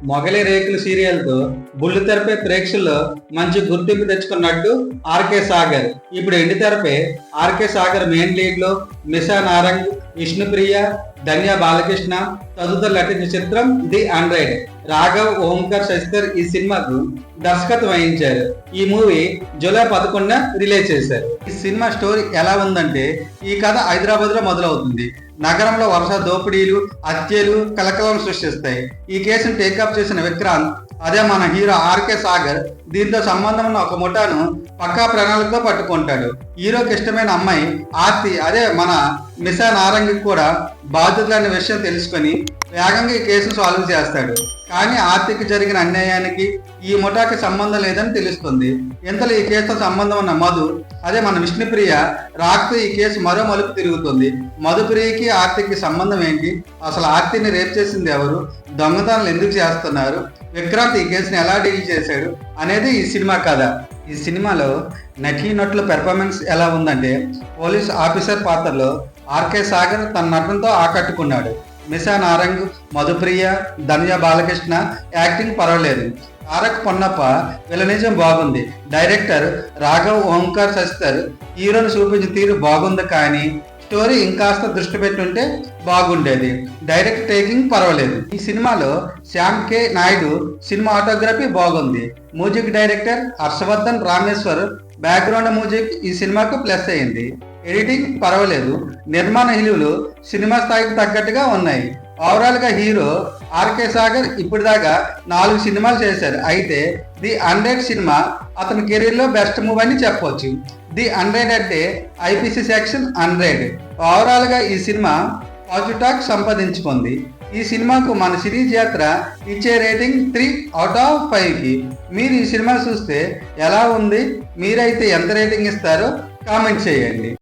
మొగలి రేకులు సీరియల్తో బుల్లితెరపై ప్రేక్షకుల్లో మంచి గుర్తింపు తెచ్చుకున్నట్టు ఆర్కే సాగర్. ఇప్పుడు ఎండితెరపై ఆర్కే సాగర్ మెయిన్ లీడ్ లో మిషా నారంగ్, విష్ణుప్రియ, ధన్య బాలకృష్ణ తదితరులు నటించిన చిత్రం ది ఆండ్రాయిడ్. రాఘవ్ ఓంకార్ శశిధర్ ఈ సినిమాకు దర్శకత్వం వహించారు. ఈ మూవీ జూలై 11న రిలీజ్ చేశారు. ఈ సినిమా స్టోరీ ఎలా ఉందంటే, ఈ కథ హైదరాబాద్ లో మొదలవుతుంది. నగరంలో వరుస దోపిడీలు, హత్యలు కలకలం సృష్టిస్తాయి. ఈ కేసును టేకప్ చేసిన విక్రాంత్, అదే మన హీరో ఆర్కే సాగర్, దీంతో సంబంధం ఉన్న ఒక ముఠాను పక్కా ప్రణాళికతో పట్టుకుంటాడు. హీరోకి ఇష్టమైన అమ్మాయి ఆర్తి, అదే మన మిషా నారంగి కూడా బాధితులనే విషయం తెలుసుకొని వేగంగా ఈ కేసును సాల్వ్ చేస్తాడు. కానీ ఆర్తికి జరిగిన అన్యాయానికి ఈ ముఠాకి సంబంధం లేదని తెలుస్తుంది. ఇంతలో ఈ కేసుతో సంబంధం ఉన్న మధు, అదే మన విష్ణుప్రియ రాక్తో ఈ కేసు మరో మలుపు తిరుగుతుంది. మధుప్రియకి ఆర్తికి సంబంధం ఏంటి, అసలు ఆర్తిని రేప్ చేసింది ఎవరు, దొంగతనాలు ఎందుకు చేస్తున్నారు, విక్రాంత్ ఈ కేసుని ఎలా డీల్ చేశాడు అనేది ఈ సినిమా కథ. ఈ సినిమాలో నటీనటుల పెర్ఫార్మెన్స్ ఎలా ఉందంటే, పోలీస్ ఆఫీసర్ పాత్రలో ఆర్కే సాగర్ తన నటనతో ఆకట్టుకున్నాడు. మిషా నారంగ్, మధుప్రియ, ధన్య బాలకృష్ణ యాక్టింగ్ పర్వాలేదు. తారక్ పొన్నప్ప విలనిజం బాగుంది. డైరెక్టర్ రాఘవ్ ఓంకార్ శశిధర్ హీరోని చూపించిన తీరు బాగుంది, కానీ స్టోరీ ఇంకాస్త దృష్టి పెట్టుంటే బాగుండేది. డైరెక్ట్ టేకింగ్ పర్వాలేదు. ఈ సినిమాలో శ్యామ్ కే నాయుడు సినిమాటోగ్రఫీ బాగుంది. Music director Harshavardhan Rameshwar background music ఈ సినిమాకు ప్లస్ అయింది. ఎడిటింగ్ పర్వాలేదు. నిర్మాణ విలువలు సినిమా స్థాయికి తగ్గట్టుగా ఉన్నాయి. ఓవరాల్ గా హీరో ఆర్కే సాగర్ ఇప్పటిదాకా 4 సినిమాలు చేశారు. అయితే ది ఆండ్రాయిడ్ సినిమా అతని కెరీర్ లో బెస్ట్ మూవ్ అని చెప్పొచ్చు. ది ఆండ్రాయిడ్ అంటే ఐపీసీ సెక్షన్ 100. ఓవరాల్ గా ఈ సినిమా పాజిటివ్ టాక్ సంపాదించుకుంది. ఈ సినిమాకు మన సిరీస్ యాత్ర ఇచ్చే రేటింగ్ 3/5కి. మీరు ఈ సినిమా చూస్తే ఎలా ఉంది, మీరైతే ఎంత రేటింగ్ ఇస్తారో కామెంట్ చేయండి.